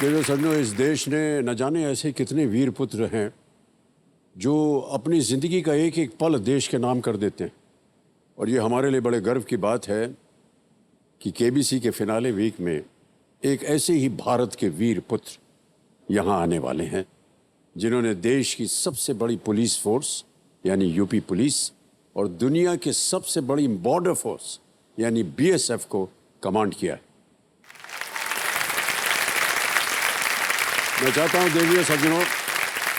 देखो समझो, इस देश ने न जाने ऐसे कितने वीर पुत्र हैं जो अपनी ज़िंदगी का एक एक पल देश के नाम कर देते हैं। और ये हमारे लिए बड़े गर्व की बात है कि केबीसी के फिनाले वीक में एक ऐसे ही भारत के वीर पुत्र यहाँ आने वाले हैं जिन्होंने देश की सबसे बड़ी पुलिस फोर्स यानी यूपी पुलिस और दुनिया के सबसे बड़ी बॉर्डर फोर्स यानी बीएसएफ को कमांड किया है। मैं चाहता हूं देवियों सज्जनों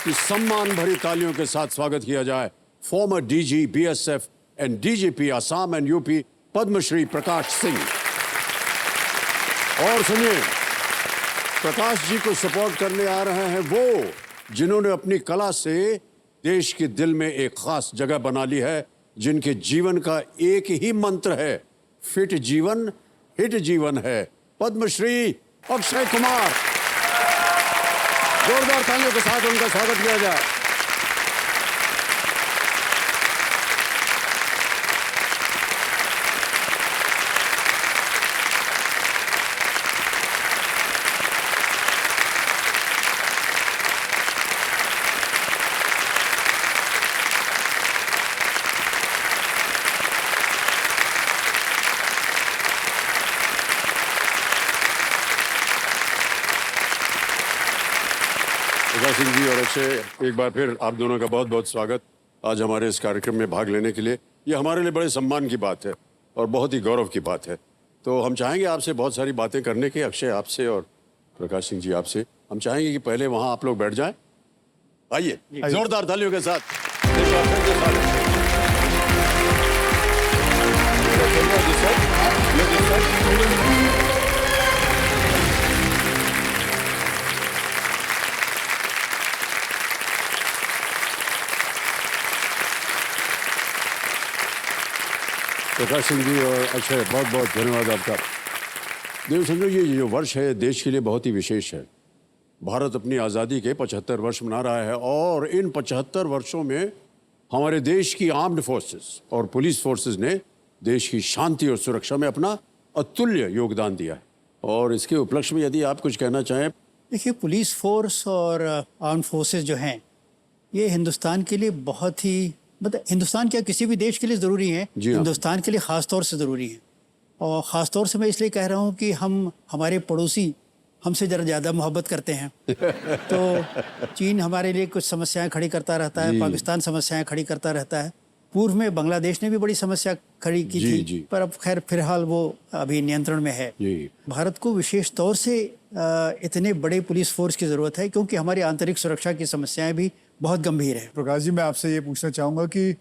कि सम्मान भरी तालियों के साथ स्वागत किया जाए former DG BSF and DGP Assam and UP Padma Shri Prakash Singh. और सुनिए, प्रकाश जी को सपोर्ट करने आ रहे हैं वो जिन्होंने अपनी कला से देश के दिल में एक खास जगह बना ली है, जिनके जीवन का एक ही मंत्र है, फिट जीवन हिट जीवन है। पद्मश्री अक्षय कुमार। जोरदार तालियों के साथ उनका स्वागत किया जाए। प्रकाश सिंह जी और अक्षय, एक बार फिर आप दोनों का बहुत बहुत स्वागत आज हमारे इस कार्यक्रम में भाग लेने के लिए। ये हमारे लिए बड़े सम्मान की बात है और बहुत ही गौरव की बात है। तो हम चाहेंगे आपसे बहुत सारी बातें करने की, अक्षय आपसे और प्रकाश सिंह जी आपसे। हम चाहेंगे कि पहले वहाँ आप लोग बैठ जाएं। आइए जोरदार तालियों के साथ। प्रकाश सिंह जी और अक्षय, बहुत बहुत धन्यवाद आपका। देखो समझो, ये जो वर्ष है देश के लिए बहुत ही विशेष है। भारत अपनी आज़ादी के 75 वर्ष मना रहा है और इन 75 वर्षों में हमारे देश की आर्म्ड फोर्सेस और पुलिस फोर्सेस ने देश की शांति और सुरक्षा में अपना अतुल्य योगदान दिया है। और इसके उपलक्ष्य में यदि आप कुछ कहना चाहें। देखिए, पुलिस फोर्स और आर्म्ड फोर्सेस जो हैं ये हिंदुस्तान के लिए बहुत ही, मतलब हिंदुस्तान क्या किसी भी देश के लिए ज़रूरी है, हिंदुस्तान के लिए ख़ास तौर से ज़रूरी है। और ख़ास तौर से मैं इसलिए कह रहा हूँ कि हमारे पड़ोसी हमसे ज़रा ज़्यादा मोहब्बत करते हैं। तो चीन हमारे लिए कुछ समस्याएं खड़ी करता रहता है, पाकिस्तान समस्याएं खड़ी करता रहता है। पूर्व में बांग्लादेश ने भी बड़ी समस्या खड़ी की थी, पर अब खैर फिलहाल वो अभी नियंत्रण में है। भारत को विशेष तौर से इतने बड़े पुलिस फोर्स की ज़रूरत है क्योंकि हमारी आंतरिक सुरक्षा की समस्याएं भी बहुत गंभीर है। प्रकाश जी, मैं आपसे ये पूछना चाहूँगा कि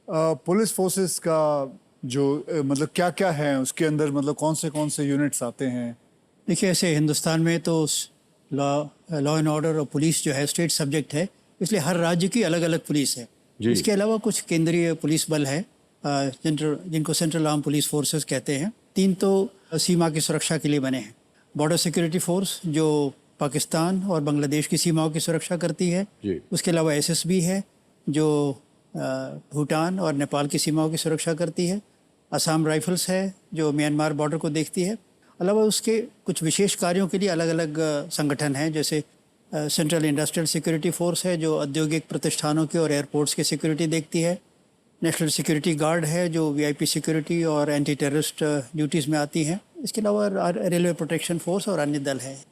पुलिस फोर्सेस का जो मतलब क्या क्या है उसके अंदर, मतलब कौन से यूनिट्स आते हैं? देखिए, ऐसे हिंदुस्तान में तो लॉ एंड ऑर्डर और पुलिस जो है स्टेट सब्जेक्ट है, इसलिए हर राज्य की अलग अलग पुलिस है। इसके अलावा कुछ केंद्रीय पुलिस बल है जिनको सेंट्रल आर्म पुलिस फोर्सेस कहते हैं। 3 तो सीमा की सुरक्षा के लिए बने हैं। बॉर्डर सिक्योरिटी फोर्स जो पाकिस्तान और बांग्लादेश की सीमाओं की सुरक्षा करती है। उसके अलावा एसएसबी है जो भूटान और नेपाल की सीमाओं की सुरक्षा करती है। असम राइफल्स है जो म्यांमार बॉर्डर को देखती है। अलावा उसके कुछ विशेष कार्यों के लिए अलग अलग संगठन हैं, जैसे सेंट्रल इंडस्ट्रियल सिक्योरिटी फोर्स है जो औद्योगिक प्रतिष्ठानों की और एयरपोर्ट्स की सिक्योरिटी देखती है। नेशनल सिक्योरिटी गार्ड है जो वीआईपी सिक्योरिटी और एंटी टेररिस्ट ड्यूटीज़ में आती है। इसके अलावा रेलवे प्रोटेक्शन फोर्स और अन्य दल हैं।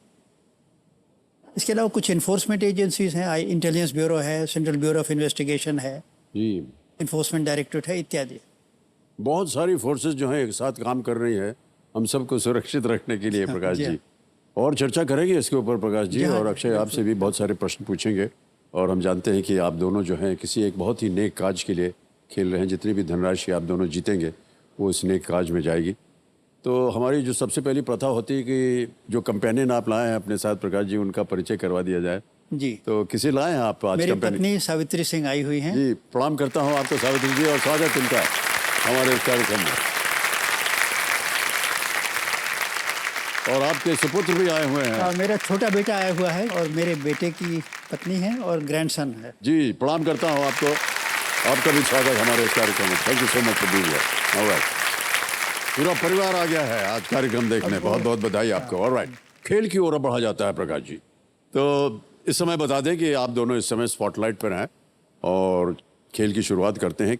इसके अलावा कुछ इन्फोर्समेंट एजेंसीज हैं, इंटेलिजेंस ब्यूरो है, सेंट्रल ब्यूरो ऑफ इन्वेस्टिगेशन है, इन्फोर्समेंट डायरेक्टरेट है, इत्यादि। बहुत सारी फोर्सेस जो हैं एक साथ काम कर रही हैं हम सबको सुरक्षित रखने के लिए। प्रकाश जी और चर्चा करेंगे इसके ऊपर प्रकाश जी, और अक्षय आपसे भी बहुत सारे प्रश्न पूछेंगे। और हम जानते हैं कि आप दोनों जो हैं किसी एक बहुत ही नेक काज के लिए खेल रहे हैं। जितनी भी धनराशि आप दोनों जीतेंगे वो इस नेक काज में जाएगी। तो हमारी जो सबसे पहली प्रथा होती है कि जो कंपेनियन आप लाए हैं अपने साथ प्रकाश जी, उनका परिचय करवा दिया जाए। जी, तो किसे लाए हैं आप आज? मेरी पत्नी सावित्री सिंह आई हुई हैं। जी, प्रणाम करता हूँ आपको सावित्री जी और स्वागत इनका हमारे इस कार्यक्रम में। और आपके सुपुत्र भी आए हुए हैं। मेरा छोटा बेटा आया हुआ है और मेरे बेटे की पत्नी है और ग्रैंडसन है। जी, प्रणाम करता हूँ आपको। आपका भी स्वागत हमारे इस कार्यक्रम में। Thank you so much for being here. Alright, पूरा परिवार आ गया है आज कार्यक्रम देखने। बहुत बहुत बधाई आपको। ऑलराइट, खेल की ओर बढ़ा जाता है प्रकाश जी। तो इस समय बता दें कि आप दोनों इस समय स्पॉटलाइट पर हैं और खेल की शुरुआत करते हैं।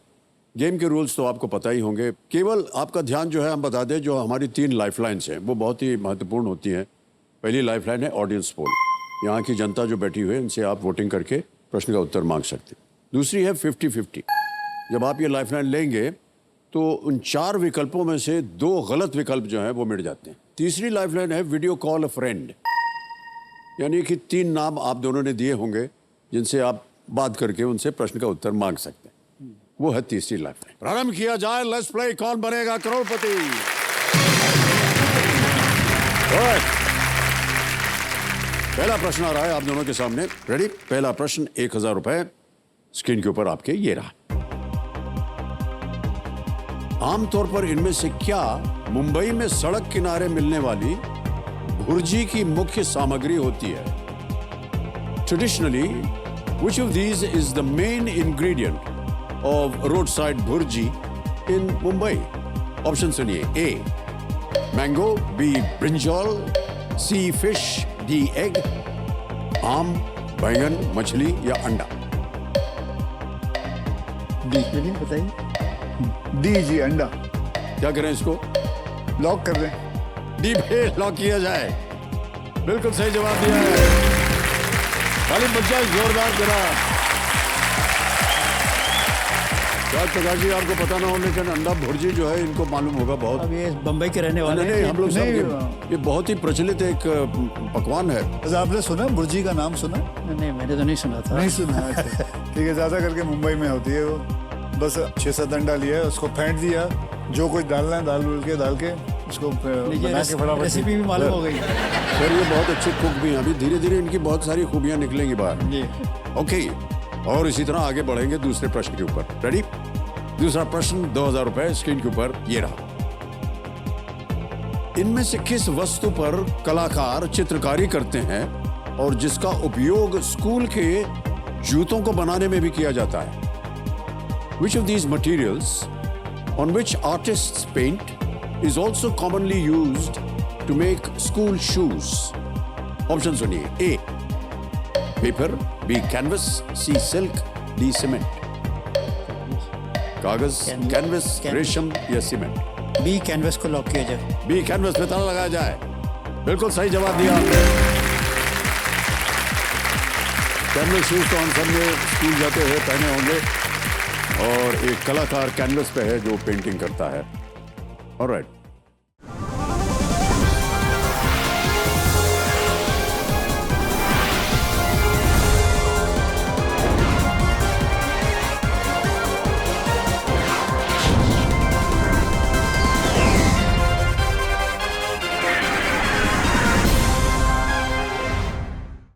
गेम के रूल्स तो आपको पता ही होंगे। केवल आपका ध्यान जो है हम बता दें, जो हमारी 3 लाइफलाइंस हैं वो बहुत ही महत्वपूर्ण होती हैं। पहली लाइफलाइन है ऑडियंस पोल, यहाँ की जनता जो बैठी हुई है इनसे आप वोटिंग करके प्रश्न का उत्तर मांग सकते हैं। दूसरी है 50-50। जब आप ये लाइफलाइन लेंगे तो उन 4 विकल्पों में से 2 गलत विकल्प जो हैं वो मिट जाते हैं। तीसरी लाइफलाइन है वीडियो कॉल अ फ्रेंड, यानी कि 3 नाम आप दोनों ने दिए होंगे जिनसे आप बात करके उनसे प्रश्न का उत्तर मांग सकते हैं, वो है तीसरी लाइफलाइन। प्रारंभ किया जाए, लेट्स प्ले कौन बनेगा करोड़पति। पहला प्रश्न आ रहा है आप दोनों के सामने। रेडी? पहला प्रश्न 1000 रुपए स्क्रीन के ऊपर आपके ये रहा। आमतौर पर इनमें से क्या मुंबई में सड़क किनारे मिलने वाली भुर्जी की मुख्य सामग्री होती है? Traditionally which of these is the main ingredient of roadside bhurji in Mumbai? Option सुनिए। A mango, B brinjal, C fish, D egg, आम, बैंगन, मछली या अंडा। चलिए बताइए। डी जी, अंडा। क्या करें इसको? लॉक कर दें। डी पे लॉक किया जाए। बिल्कुल सही जवाब दिया है। ताली बच्चा जोरदार जरा। शायद प्रकाश जी आपको पता ना हो, लेकिन अंडा भुर्जी जो है इनको मालूम होगा बहुत। अब ये बम्बई के रहने वाले नहीं, हैं। हम लोग सब नहीं, ये बहुत ही प्रचलित एक पकवान है। अच्छा, आपने सुना भुर्जी का नाम सुना? नहीं, मैंने तो नहीं सुना था। नहीं सुना। अच्छा, ठीक है। ज्यादा करके मुंबई में होती है वो। बस 6-7 अंडा लिया है, उसको फेंट दिया, जो कुछ डालना है डाल के उसको बना के फटाफट। रेसिपी भी मालूम हो गई। सर ये बहुत अच्छे कुक भी हैं। अभी धीरे धीरे इनकी बहुत सारी खूबियां निकलेंगी बाहर। जी। ओके, और इसी तरह आगे बढ़ेंगे दूसरे प्रश्न के ऊपर। रेडी? दूसरा प्रश्न 2000 रुपए स्क्रीन के ऊपर ये रहा। इनमें से किस वस्तु पर कलाकार चित्रकारी करते हैं और जिसका उपयोग स्कूल के जूतों को बनाने में भी किया जाता है? Which of these materials on which artists paint is also commonly used to make school shoes? Option सुनिए। A paper, B canvas, C silk, D cement. कागज, कैनवस, रेशम या सीमेंट? बी कैनवस को लॉक किया जाए। बी कैनवस पे ताला लगाया जाए। बिल्कुल सही जवाब दिया आपने। कैनवस शूज तो हम सब ने स्कूल जाते हुए पहने होंगे, और एक कलाकार कैनवस पे है जो पेंटिंग करता है। ऑलराइट।